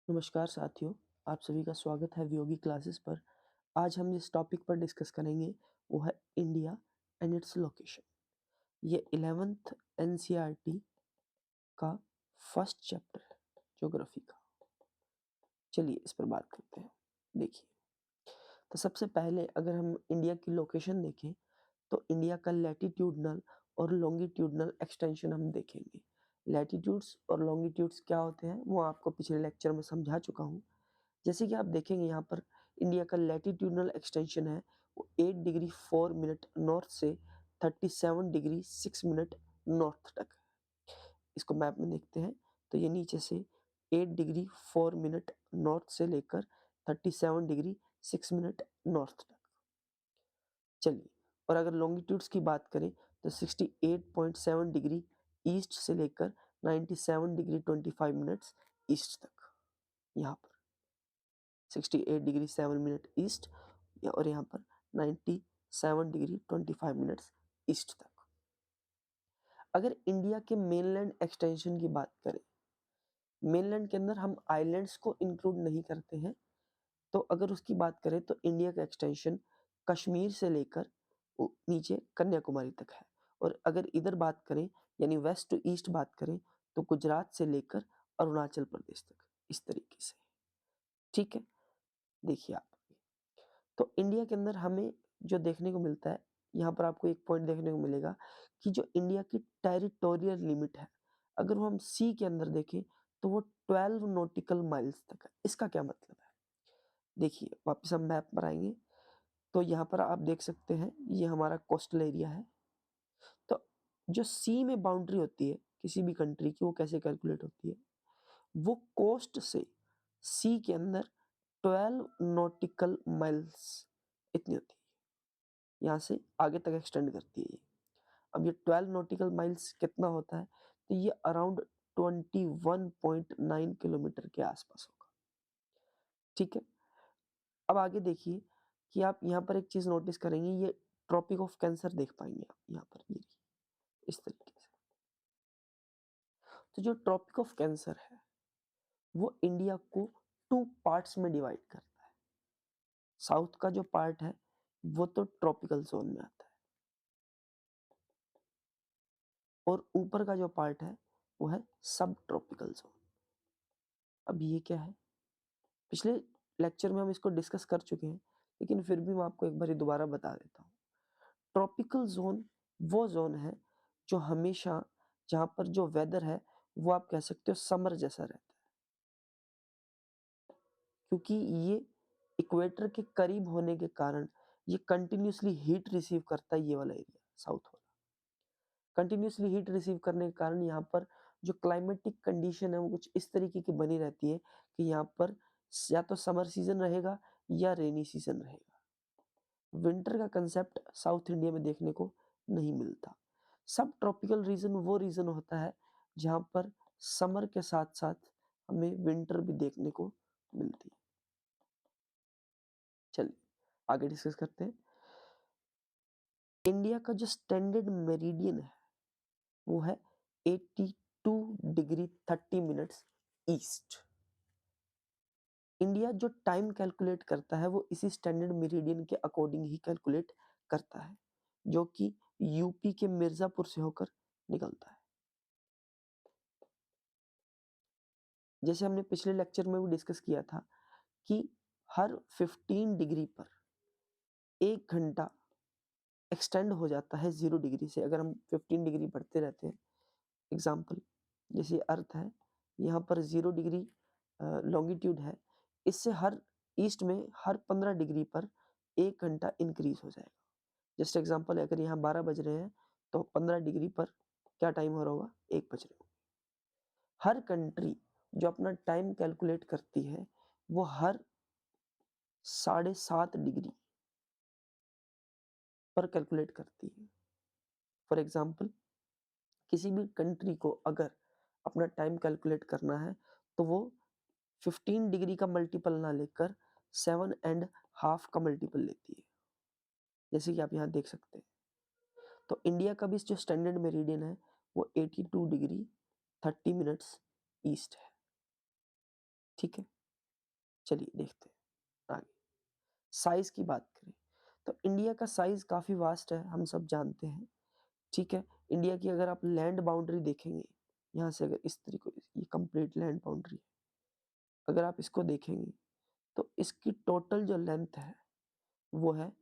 नमस्कार साथियों, आप सभी का स्वागत है वियोगी क्लासेस पर। आज हम जिस टॉपिक पर डिस्कस करेंगे वो है इंडिया एंड इट्स लोकेशन। ये 11th एनसीईआरटी का फर्स्ट चैप्टर है ज्योग्राफी का। चलिए इस पर बात करते हैं। देखिए, तो सबसे पहले अगर हम इंडिया की लोकेशन देखें तो इंडिया का लैटिट्यूडनल और लॉन्गिट्यूडनल एक्सटेंशन हम देखेंगे। लैटिट्यूड्स और लॉन्गिट्यूड्स क्या होते हैं वो आपको पिछले लेक्चर में समझा चुका हूँ। जैसे कि आप देखेंगे यहाँ पर इंडिया का लैटिट्यूडनल एक्सटेंशन है वो 8 डिग्री 4 मिनट नॉर्थ से 37 डिग्री 6 मिनट नॉर्थ तक है। इसको मैप में देखते हैं तो ये नीचे से 8 डिग्री 4 मिनट नॉर्थ से लेकर 37 डिग्री 6 मिनट नॉर्थ तक। चलिए, और अगर लॉन्गिट्यूड्स की बात करें तो 68.7 डिग्री ईस्ट से लेकर 97 डिग्री 25 मिनट्स ईस्ट तक। यहाँ पर 68 डिग्री 7 मिनट ईस्ट और यहाँ पर 97 डिग्री 25 मिनट्स ईस्ट तक। अगर इंडिया के मेनलैंड एक्सटेंशन की बात करें, मेनलैंड के अंदर हम आइलैंड्स को इंक्लूड नहीं करते हैं, तो अगर उसकी बात करें तो इंडिया का एक्सटेंशन कश्मीर से लेकर नीचे कन्याकुमारी तक है। और अगर इधर बात करें यानी वेस्ट टू ईस्ट बात करें तो गुजरात से लेकर अरुणाचल प्रदेश तक, इस तरीके से। ठीक है, देखिए आप, तो इंडिया के अंदर हमें जो देखने को मिलता है, यहाँ पर आपको एक पॉइंट देखने को मिलेगा कि जो इंडिया की टेरिटोरियल लिमिट है, अगर वो हम सी के अंदर देखें तो वो 12 नॉटिकल माइल्स तक है। इसका क्या मतलब है? देखिए, वापस हम मैप पर आएंगे तो यहाँ पर आप देख सकते हैं ये हमारा कोस्टल एरिया है। तो जो सी में बाउंड्री होती है किसी भी कंट्री की, वो कैसे कैलकुलेट होती है? वो कोस्ट से सी के अंदर 12 नॉटिकल माइल्स इतनी होती है, यहाँ से आगे तक एक्सटेंड करती है ये। अब ये 12 नॉटिकल माइल्स कितना होता है? तो ये अराउंड 21.9 किलोमीटर के आसपास होगा। ठीक है, अब आगे देखिए कि आप यहाँ पर एक चीज नोटिस करेंगे, ये ट्रॉपिक ऑफ कैंसर देख पाएंगे आप यहाँ पर, ये इस तरीके से। तो जो ट्रॉपिक ऑफ कैंसर है वो इंडिया को 2 पार्ट्स में डिवाइड करता है। साउथ का जो पार्ट है वो तो ट्रॉपिकल जोन में आता है, और ऊपर का जो पार्ट है वो है सब ट्रॉपिकल जोन। अब ये क्या है? पिछले लेक्चर में हम इसको डिस्कस कर चुके हैं, लेकिन फिर भी मैं आपको एक बार दोबारा बता देता हूँ। ट्रॉपिकल जोन वो जोन है जो हमेशा, जहां पर जो वेदर है वो आप कह सकते हो समर जैसा रहता है, क्योंकि ये इक्वेटर के करीब होने के कारण ये कंटिन्यूसली हीट रिसीव करता है। ये वाला एरिया साउथ वाला कंटिन्यूसली हीट रिसीव करने के कारण यहाँ पर जो क्लाइमेटिक कंडीशन है वो कुछ इस तरीके की बनी रहती है कि यहाँ पर या तो समर सीजन रहेगा या रेनी सीजन रहेगा। विंटर का कंसेप्ट साउथ इंडिया में देखने को नहीं मिलता। सब ट्रॉपिकल रीजन वो रीजन होता है जहाँ पर समर के साथ साथ हमें विंटर भी देखने को मिलती है। चलिए आगे डिस्कस करते हैं। इंडिया का जो स्टैंडर्ड मेरिडियन है वो है 82 डिग्री 30 मिनट्स ईस्ट। इंडिया जो टाइम कैलकुलेट करता है वो इसी स्टैंडर्ड मेरिडियन के अकॉर्डिंग ही कैलकुलेट करता है, जो कि यूपी के मिर्जापुर से होकर निकलता है। जैसे हमने पिछले लेक्चर में भी डिस्कस किया था कि हर 15 डिग्री पर 1 घंटा एक्सटेंड हो जाता है 0 डिग्री से। अगर हम 15 डिग्री बढ़ते रहते हैं, एग्जाम्पल जैसे अर्थ है, यहाँ पर 0 डिग्री लॉन्गिट्यूड है, इससे हर ईस्ट में हर 15 डिग्री पर 1 घंटा इंक्रीज हो जाएगा। जस्ट एग्जाम्पल, अगर यहाँ 12 बज रहे हैं तो 15 डिग्री पर क्या टाइम हो रहा होगा? 1 बज रहे होगा। हर कंट्री जो अपना टाइम कैलकुलेट करती है वो हर 7.5 डिग्री पर कैलकुलेट करती है। फॉर एग्जाम्पल, किसी भी कंट्री को अगर अपना टाइम कैलकुलेट करना है तो वो 15 डिग्री का मल्टीपल ना लेकर 7.5 का मल्टीपल लेती है, जैसे कि आप यहाँ देख सकते हैं। तो इंडिया का भी जो स्टैंडर्ड मेरिडियन है वो 82 डिग्री 30 मिनट्स ईस्ट है। ठीक है, चलिए देखते हैं आगे। साइज की बात करें तो इंडिया का साइज काफ़ी वास्ट है, हम सब जानते हैं, ठीक है। इंडिया की अगर आप लैंड बाउंड्री देखेंगे, यहाँ से अगर इस तरीके ये कंप्लीट लैंड बाउंड्री है, अगर आप इसको देखेंगे तो इसकी टोटल जो लेंथ है वो है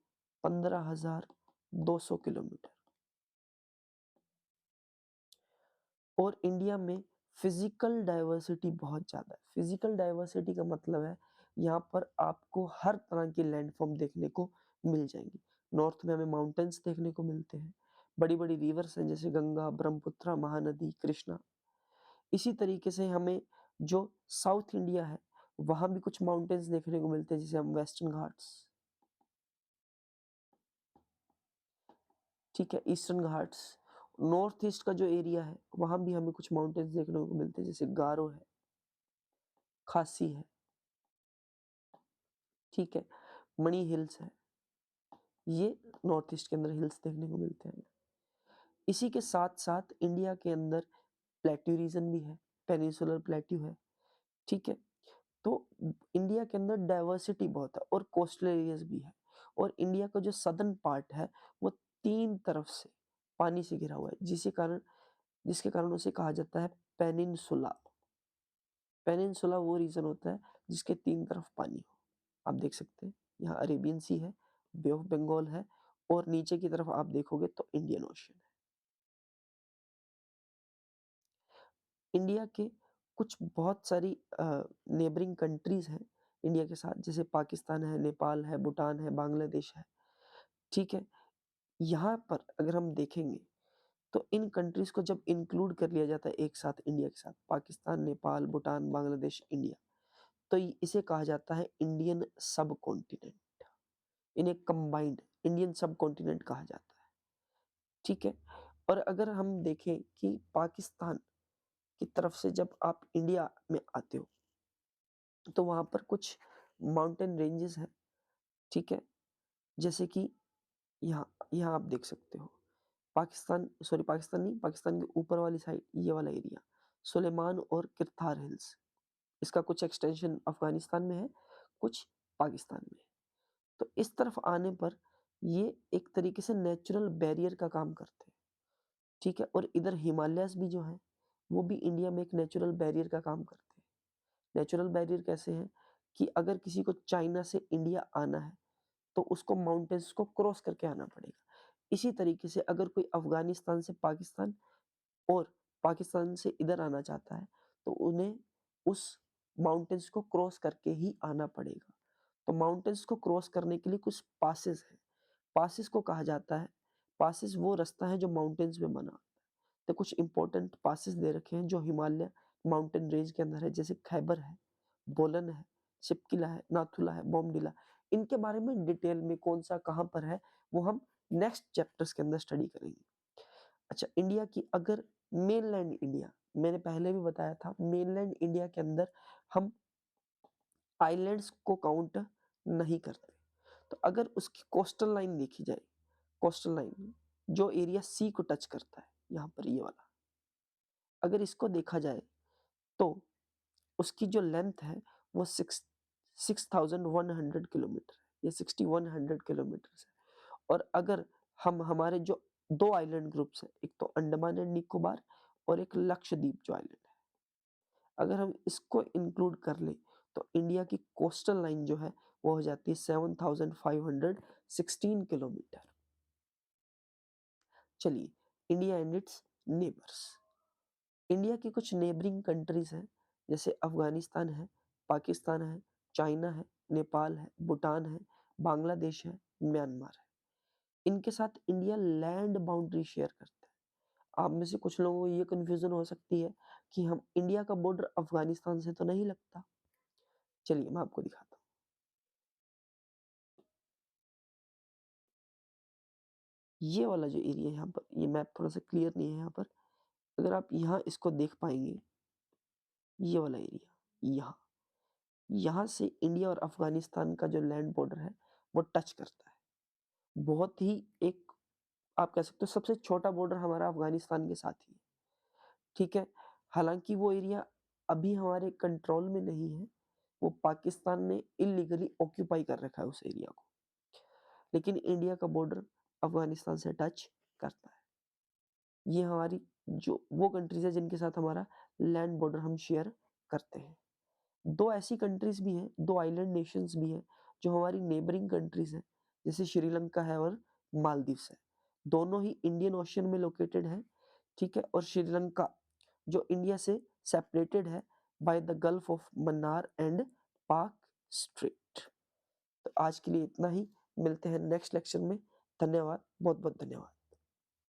15,200 किलोमीटर। और इंडिया में फिजिकल डाइवर्सिटी बहुत ज़्यादा है। फिजिकल डाइवर्सिटी का मतलब है यहाँ पर आपको हर तरह की लैंडफॉर्म देखने को मिल जाएंगी। नॉर्थ में हमें माउंटेन्स देखने को मिलते हैं, बड़ी बड़ी रिवर्स हैं जैसे गंगा, ब्रह्मपुत्र, महानदी, कृष्णा। इसी तरीके से हमें जो साउथ इंडिया है वहाँ भी कुछ माउंटेन्स देखने को मिलते हैं, जैसे हम वेस्टर्न घाट्स, ठीक है, ईस्टर्न घाट्स। नॉर्थ ईस्ट का जो एरिया है वहाँ भी हमें कुछ माउंटेन्स देखने को मिलते हैं, जैसे गारो है, खासी है, ठीक है, मणि हिल्स है। ये नॉर्थ ईस्ट के अंदर हिल्स देखने को मिलते हैं। इसी के साथ साथ इंडिया के अंदर प्लेट्यू रीजन भी है, पेनिनसुलर प्लेट्यू है, ठीक है। तो इंडिया के अंदर डाइवर्सिटी बहुत है और कोस्टल एरियाज भी है। और इंडिया का जो सदर्न पार्ट है वो 3 तरफ से पानी से घिरा हुआ है, जिसके कारण उसे कहा जाता है पेनिनसुला। पेनिनसुला वो रीजन होता है जिसके 3 तरफ पानी हो। आप देख सकते हैं यहाँ अरेबियन सी है, बे ऑफ बंगाल है, और नीचे की तरफ आप देखोगे तो इंडियन ओशन है। इंडिया के कुछ बहुत सारी नेबरिंग कंट्रीज हैं इंडिया के साथ, जैसे पाकिस्तान है, नेपाल है, भूटान है, बांग्लादेश है, ठीक है। यहाँ पर अगर हम देखेंगे तो इन कंट्रीज को जब इंक्लूड कर लिया जाता है एक साथ इंडिया के साथ, पाकिस्तान, नेपाल, भूटान, बांग्लादेश, इंडिया, तो इसे कहा जाता है इंडियन सब कॉन्टिनेंट। इन्हें कंबाइंड इंडियन सब कॉन्टिनेंट कहा जाता है, ठीक है। और अगर हम देखें कि पाकिस्तान की तरफ से जब आप इंडिया में आते हो तो वहां पर कुछ माउंटेन रेंजेस हैं, ठीक है, जैसे कि यहाँ यहाँ आप देख सकते हो पाकिस्तान नहीं, पाकिस्तान के ऊपर वाली साइड ये वाला एरिया, सुलेमान और किरथार हिल्स, इसका कुछ एक्सटेंशन अफगानिस्तान में है, कुछ पाकिस्तान में है। तो इस तरफ आने पर ये एक तरीके से नेचुरल बैरियर का काम करते हैं, ठीक है। और इधर हिमालयस भी जो है वो भी इंडिया में एक नेचुरल बैरियर का काम करते हैं। नेचुरल बैरियर कैसे है कि अगर किसी को चाइना से इंडिया आना है तो उसको माउंटेन्स को क्रॉस करके आना पड़ेगा। इसी तरीके से अगर कोई अफगानिस्तान से पाकिस्तान और पाकिस्तान से इधर आना चाहता है तो उन्हें उस माउंटेन्स को क्रॉस करके ही आना पड़ेगा। तो माउंटेन्स को क्रॉस करने के लिए कुछ पासेस हैं। पासेस को कहा जाता है, पासेस वो रास्ता है जो माउंटेन्स में बना। तो कुछ इंपॉर्टेंट पासेस दे रखे हैं जो हिमालय माउंटेन रेंज के अंदर है, जैसे खैबर है, बोलन है, शिपकिला है, नाथुला है, बोमडिला। इनके बारे में डिटेल में कौन सा कहाँ पर है वो हम नेक्स्ट चैप्टर्स के अंदर स्टडी करेंगे। अच्छा, इंडिया की अगर मेनलैंड इंडिया, मैंने पहले भी बताया था, मेनलैंड इंडिया के अंदर हम आइलैंड्स को काउंट नहीं करते। तो अगर उसकी कोस्टल लाइन देखी जाए, कोस्टल लाइन जो एरिया सी को टच करता है, यहाँ पर ये वाला, अगर इसको देखा जाए तो उसकी जो लेंथ है वो 6,100 किलोमीटर है, ये 6,100 किलोमीटर है। और अगर हम हमारे जो 2 आइलैंड ग्रुप्स हैं, एक तो अंडमान एंड निकोबार और एक लक्षद्वीप जो आइलैंड है, अगर हम इसको इंक्लूड कर लें तो इंडिया की कोस्टल लाइन जो है वो हो जाती है 7,516 किलोमीटर। चलिए, India and it's neighbours. India की कुछ नेबरिंग कंट्रीज हैं, जैसे अफगानिस्तान है, पाकिस्तान है, चाइना है, नेपाल है, भूटान है, बांग्लादेश है, म्यांमार है। इनके साथ इंडिया लैंड बाउंड्री शेयर करता है। आप में से कुछ लोगों को ये कंफ्यूजन हो सकती है कि हम इंडिया का बॉर्डर अफगानिस्तान से तो नहीं लगता। चलिए मैं आपको दिखाता हूँ। ये वाला जो एरिया है यहाँ पर, ये मैप थोड़ा सा क्लियर नहीं है यहाँ पर, अगर आप यहाँ इसको देख पाएंगे, ये वाला एरिया, यहाँ यहाँ से इंडिया और अफगानिस्तान का जो लैंड बॉर्डर है वो टच करता है। बहुत ही एक, आप कह सकते हो सबसे छोटा बॉर्डर हमारा अफगानिस्तान के साथ ही है, ठीक है। हालांकि वो एरिया अभी हमारे कंट्रोल में नहीं है, वो पाकिस्तान ने इल्लीगली ऑक्यूपाई कर रखा है उस एरिया को, लेकिन इंडिया का बॉर्डर अफगानिस्तान से टच करता है। ये हमारी जो वो कंट्रीज है जिनके साथ हमारा लैंड बॉर्डर हम शेयर करते हैं। दो ऐसी कंट्रीज भी हैं, दो आइलैंड नेशंस भी हैं जो हमारी नेबरिंग कंट्रीज हैं, जैसे श्रीलंका है और मालदीव्स है। दोनों ही इंडियन ओशन में लोकेटेड है, ठीक है। और श्रीलंका जो इंडिया से सेपरेटेड है by the gulf of Mannar and पाक स्ट्रेट। तो आज के लिए इतना ही, मिलते हैं नेक्स्ट लेक्चर में। धन्यवाद, बहुत बहुत धन्यवाद।